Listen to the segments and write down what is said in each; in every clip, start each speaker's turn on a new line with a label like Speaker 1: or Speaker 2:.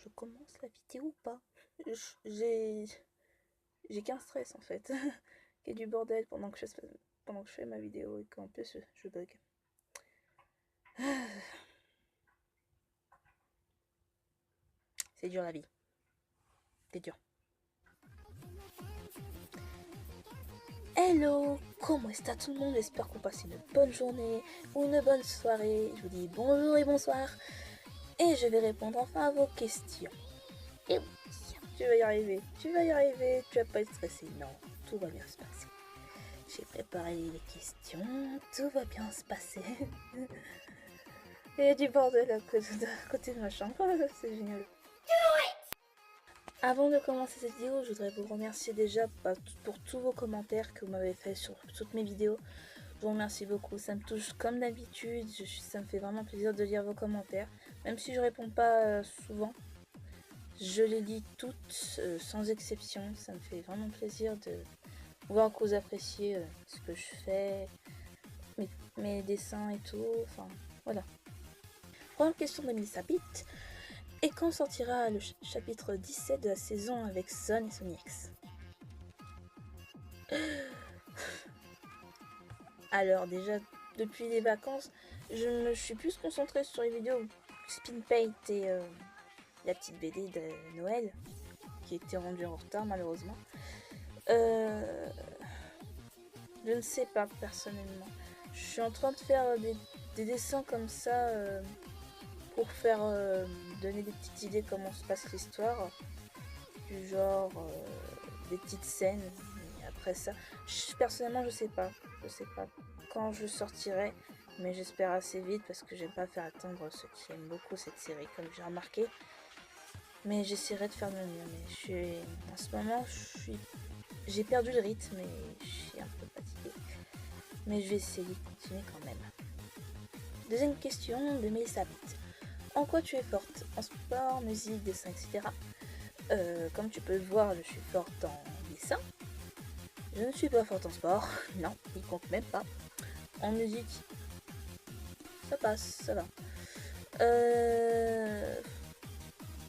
Speaker 1: je commence la vidéo ou pas? J'ai qu'un stress en fait. Qu'il y ait du bordel pendant que je fais ma vidéo et qu'en plus je bug. C'est dur la vie. C'est dur. Hello, comment est tout le monde? J'espère qu'on passe une bonne journée ou une bonne soirée. Je vous dis bonjour et bonsoir. Et je vais répondre enfin à vos questions. Et oui, tu vas y arriver, tu vas pas être stressé. Non, tout va bien se passer. J'ai préparé les questions, tout va bien se passer. Il y a du bordel à côté de ma chambre, c'est génial. Avant de commencer cette vidéo, je voudrais vous remercier déjà pour tous vos commentaires que vous m'avez fait sur toutes mes vidéos. Je vous remercie beaucoup, ça me touche comme d'habitude, ça me fait vraiment plaisir de lire vos commentaires. Même si je réponds pas souvent, je les lis toutes sans exception. Ça me fait vraiment plaisir de voir que vous appréciez ce que je fais, mes dessins et tout, enfin voilà. Première question de Melissa Pitt. Et quand sortira le chapitre 17 de la saison avec Son et Sony X? Alors déjà, depuis les vacances, je me suis plus concentrée sur les vidéos Spin Paint et la petite BD de Noël, qui était rendue en retard malheureusement. Je ne sais pas personnellement. Je suis en train de faire des dessins comme ça pour faire donner des petites idées comment se passe l'histoire, du genre des petites scènes. Et après ça, personnellement je sais pas quand je sortirai, mais j'espère assez vite parce que j'aime pas faire attendre ceux qui aiment beaucoup cette série comme j'ai remarqué. Mais j'essaierai de faire de mon mieux. Mais en ce moment j'ai perdu le rythme et je suis un peu fatiguée. Mais je vais essayer de continuer quand même. Deuxième question de Melissa Pitt. En quoi tu es forte? En sport, musique, dessin, etc. Comme tu peux le voir, je suis forte en dessin. Je ne suis pas forte en sport. Non, il compte même pas. En musique, ça passe, ça va.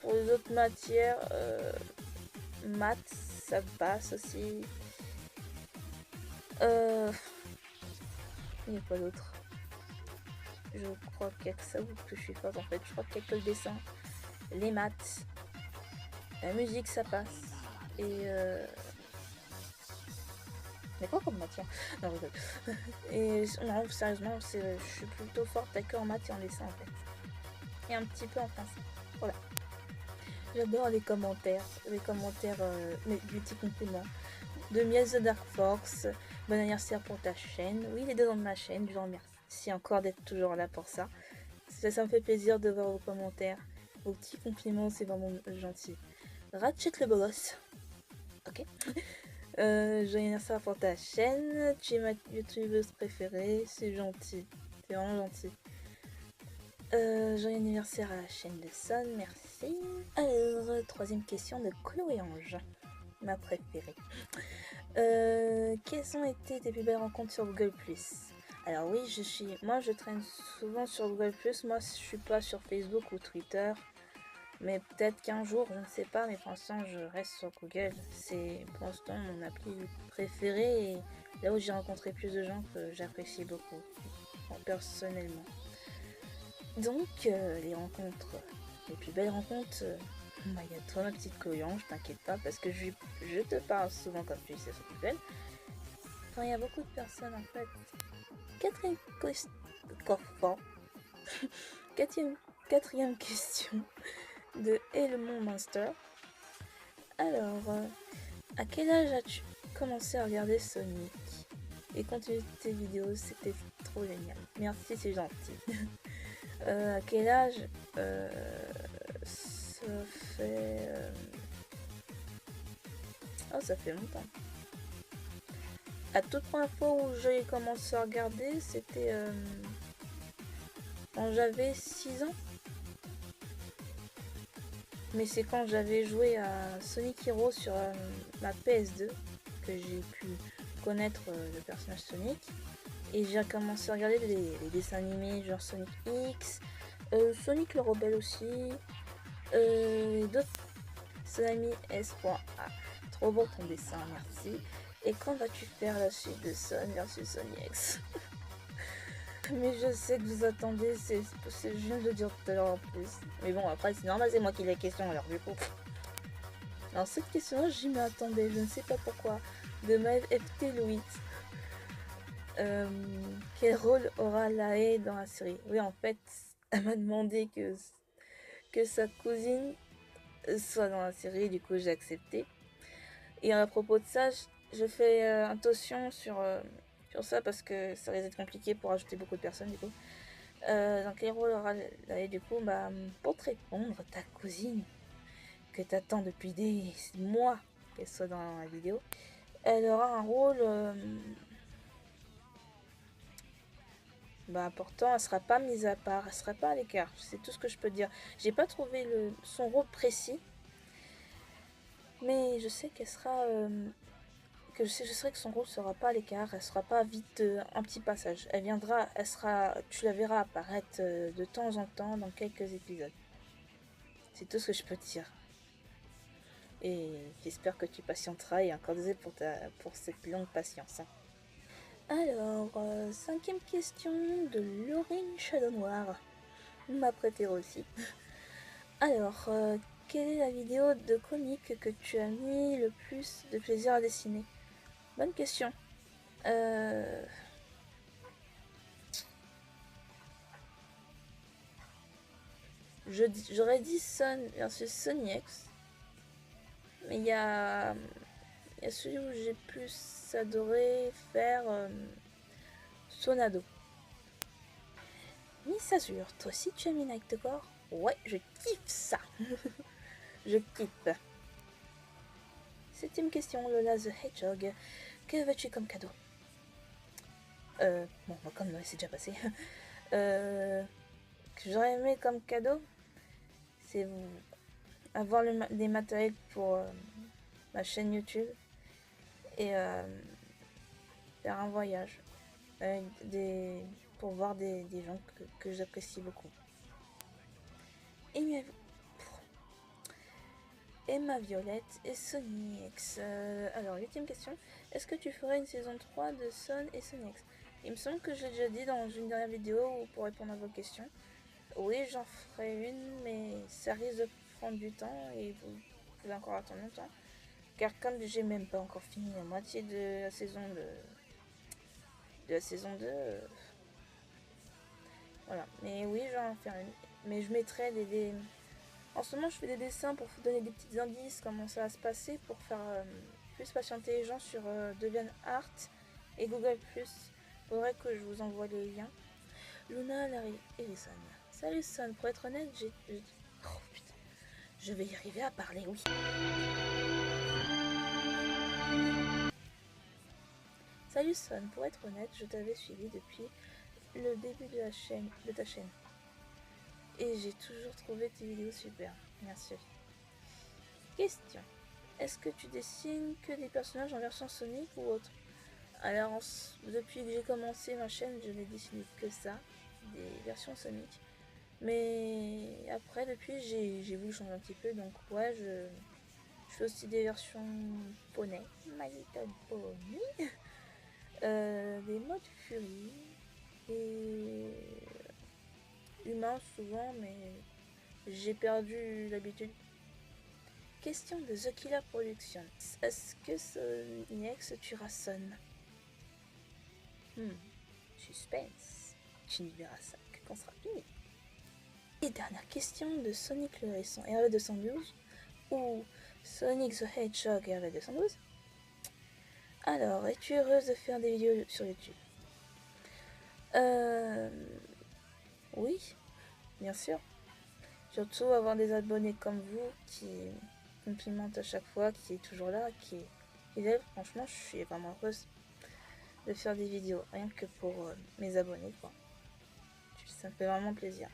Speaker 1: Pour les autres matières, maths, ça passe aussi. Il n'y a pas d'autre. Je crois qu'il n'y a que ça que je suis forte en fait. Je crois qu'il n'y a que le dessin, les maths, la musique, ça passe. Et mais quoi comme matière? Non, je rigole. Et non, sérieusement, je suis plutôt forte d'accord en maths et en dessin en fait. Et un petit peu en français. Voilà. J'adore les commentaires, mes petits compliments. De Miel The Dark Force, bon anniversaire pour ta chaîne. Oui, les deux dans ma chaîne, je vous remercie encore d'être toujours là pour ça. Ça me fait plaisir de voir vos commentaires, vos petits compliments, c'est vraiment gentil. Ratchet le beau gosse. Ok. Joyeux anniversaire pour ta chaîne, tu es ma youtubeuse préférée, c'est gentil, c'est vraiment gentil. Joyeux anniversaire à la chaîne de Son, merci. Alors, troisième question de Chloé Ange, ma préférée. Quelles ont été tes plus belles rencontres sur Google+? Alors oui, moi je traîne souvent sur Google+, moi je suis pas sur Facebook ou Twitter, mais peut-être qu'un jour, je ne sais pas, mais pour l'instant je reste sur Google. C'est pour l'instant mon appli préférée et là où j'ai rencontré plus de gens que j'apprécie beaucoup, personnellement. Donc les plus belles rencontres, il y a toi ma petite Chloé, je t'inquiète pas parce que je te parle souvent comme tu sais sur Google. Enfin, il y a beaucoup de personnes en fait. Quatrième question de Helmon Monster. Alors, à quel âge as-tu commencé à regarder Sonic et continuer tes vidéos? C'était trop génial. Merci, c'est gentil. À quel âge? Ça fait... Oh, ça fait longtemps. La toute première fois où j'ai commencé à regarder, c'était quand j'avais 6 ans. Mais c'est quand j'avais joué à Sonic Heroes sur ma PS2 que j'ai pu connaître le personnage Sonic. Et j'ai commencé à regarder les dessins animés genre Sonic X, Sonic le Rebelle aussi. Et d'autres. Sonami S.A. Trop bon ton dessin, merci. Et quand vas-tu faire la suite de Son versus Sony X? Mais je sais que vous attendez, je viens de le dire tout à l'heure en plus. Mais bon, après, c'est normal, c'est moi qui ai la question, alors du coup. Alors, cette question-là, j'y m'attendais, je ne sais pas pourquoi. De Maeve FT Louis. Quel rôle aura Lae dans la série? Oui, en fait, elle m'a demandé que sa cousine soit dans la série, du coup, j'ai accepté. Et à propos de ça, je fais attention sur ça parce que ça risque d'être compliqué pour ajouter beaucoup de personnes, du coup. Dans quel rôle aura Lae, du coup, bah, pour te répondre, ta cousine, que t'attends depuis des mois qu'elle soit dans la vidéo, elle aura un rôle important. Elle sera pas mise à part, elle sera pas à l'écart, c'est tout ce que je peux dire. J'ai pas trouvé son rôle précis, mais je sais qu'elle sera je sais que son rôle sera pas à l'écart, elle sera pas vite un petit passage. Elle viendra, tu la verras apparaître de temps en temps dans quelques épisodes. C'est tout ce que je peux te dire. Et j'espère que tu patienteras et encore désolé pour cette longue patience. Hein. Alors, cinquième question de Laurine Shadow Noir, ma préférée aussi. Alors, quelle est la vidéo de comique que tu as mis le plus de plaisir à dessiner? Bonne question. J'aurais dit Son versus Sony X. Mais il y a celui où j'ai plus adoré faire Sonado. Miss Azure, toi aussi tu as mis Night the Core? Ouais, je kiffe ça. Je kiffe. Septième question, Lola the Hedgehog. Que veux-tu comme cadeau? Bon, comme Noël c'est déjà passé. Que j'aurais aimé comme cadeau, c'est avoir des matériels pour ma chaîne YouTube et faire un voyage pour voir des gens que j'apprécie beaucoup. Emma Violette et Sony X. Alors, huitième question. Est-ce que tu ferais une saison 3 de Son et Sony X? Il me semble que j'ai déjà dit dans une dernière vidéo pour répondre à vos questions. Oui, j'en ferai une, mais ça risque de prendre du temps et vous pouvez encore attendre longtemps. Car comme j'ai même pas encore fini la moitié de la saison de la saison 2, voilà. Mais oui, j'en ferai une. Mais je mettrai En ce moment, je fais des dessins pour vous donner des petits indices, comment ça va se passer, pour faire plus patienter les gens sur DeviantArt et Google+. Faudrait que je vous envoie les liens. Luna, Larry et les Son. Salut Son, pour être honnête, oh putain, je vais y arriver à parler, oui. Salut Son, pour être honnête, je t'avais suivi depuis le début de ta chaîne. Et j'ai toujours trouvé tes vidéos super. Merci. Question. Est-ce que tu dessines que des personnages en version Sonic ou autre? Alors, depuis que j'ai commencé ma chaîne, je n'ai dessiné que ça, des versions Sonic. Mais après, depuis, j'ai voulu changer un petit peu, donc ouais, je fais aussi des versions poney, My Little Pony, des modes Fury, et humains souvent, mais j'ai perdu l'habitude. Question de The Killer Productions. Est-ce que Sony X tuera Son? Suspense. Tu ne verras ça que quand sera fini. Et dernière question de Sonic le Hérisson RV212 ou Sonic the Hedgehog RV212. Alors, es-tu heureuse de faire des vidéos sur YouTube? Oui, bien sûr. Surtout avoir des abonnés comme vous qui complimentent à chaque fois, qui est toujours là, qui est fidèle. Franchement, je suis vraiment heureuse de faire des vidéos, rien que pour mes abonnés, quoi. Ça me fait vraiment plaisir.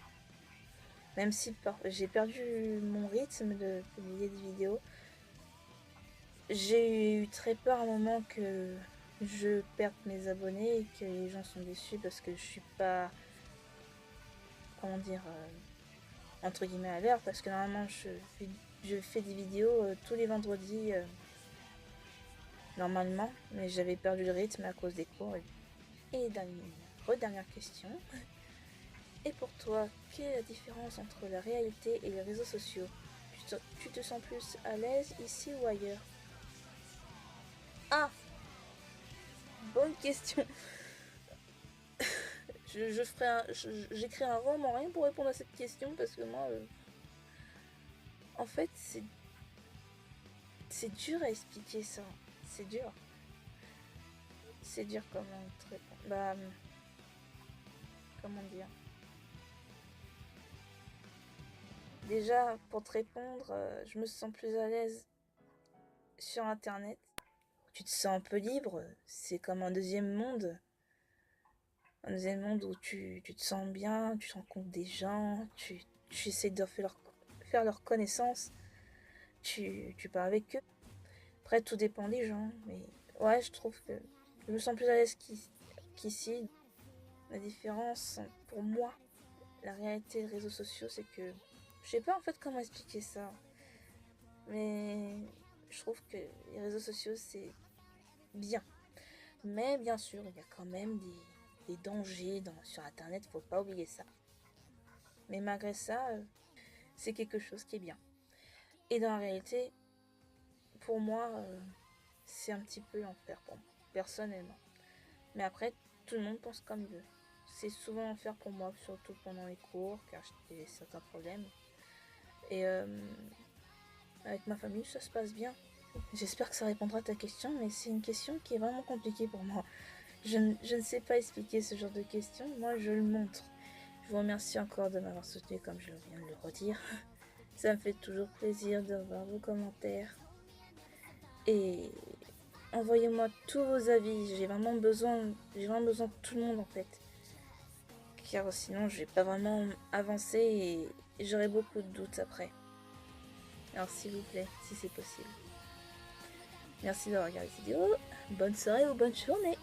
Speaker 1: Même si j'ai perdu mon rythme de publier des vidéos, j'ai eu très peur à un moment que je perde mes abonnés et que les gens sont déçus parce que je suis pas, comment dire, entre guillemets à l'heure, parce que normalement je fais des vidéos tous les vendredis normalement, mais j'avais perdu le rythme à cause des cours. Et dernière question. Et pour toi, quelle est la différence entre la réalité et les réseaux sociaux? Tu te sens plus à l'aise ici ou ailleurs? Ah, bonne question. J'écris un roman rien pour répondre à cette question parce que moi, en fait, c'est dur à expliquer ça. C'est dur. C'est dur comment te répondre. Bah, comment dire? Déjà, pour te répondre, je me sens plus à l'aise sur Internet. Tu te sens un peu libre. C'est comme un deuxième monde. Un deuxième monde où tu te sens bien, tu rencontres des gens, tu essaies de faire leur connaissance, tu parles avec eux. Après, tout dépend des gens, mais ouais, je trouve que je me sens plus à l'aise qu'ici. La différence, pour moi, la réalité des réseaux sociaux, c'est que je sais pas en fait comment expliquer ça, mais je trouve que les réseaux sociaux, c'est bien. Mais bien sûr, il y a quand même des dangers sur Internet, faut pas oublier ça. Mais malgré ça, c'est quelque chose qui est bien. Et dans la réalité, pour moi, c'est un petit peu l'enfer pour moi, personnellement. Mais après, tout le monde pense comme il veut. C'est souvent l'enfer pour moi, surtout pendant les cours, car j'ai certains problèmes. Et avec ma famille, ça se passe bien. J'espère que ça répondra à ta question, mais c'est une question qui est vraiment compliquée pour moi. Je ne sais pas expliquer ce genre de questions, moi je le montre. Je vous remercie encore de m'avoir soutenu comme je viens de le redire. Ça me fait toujours plaisir de voir vos commentaires. Et envoyez-moi tous vos avis, j'ai vraiment besoin de tout le monde en fait. Car sinon je vais pas vraiment avancer et j'aurai beaucoup de doutes après. Alors s'il vous plaît, si c'est possible. Merci d'avoir regardé cette vidéo. Bonne soirée ou bonne journée.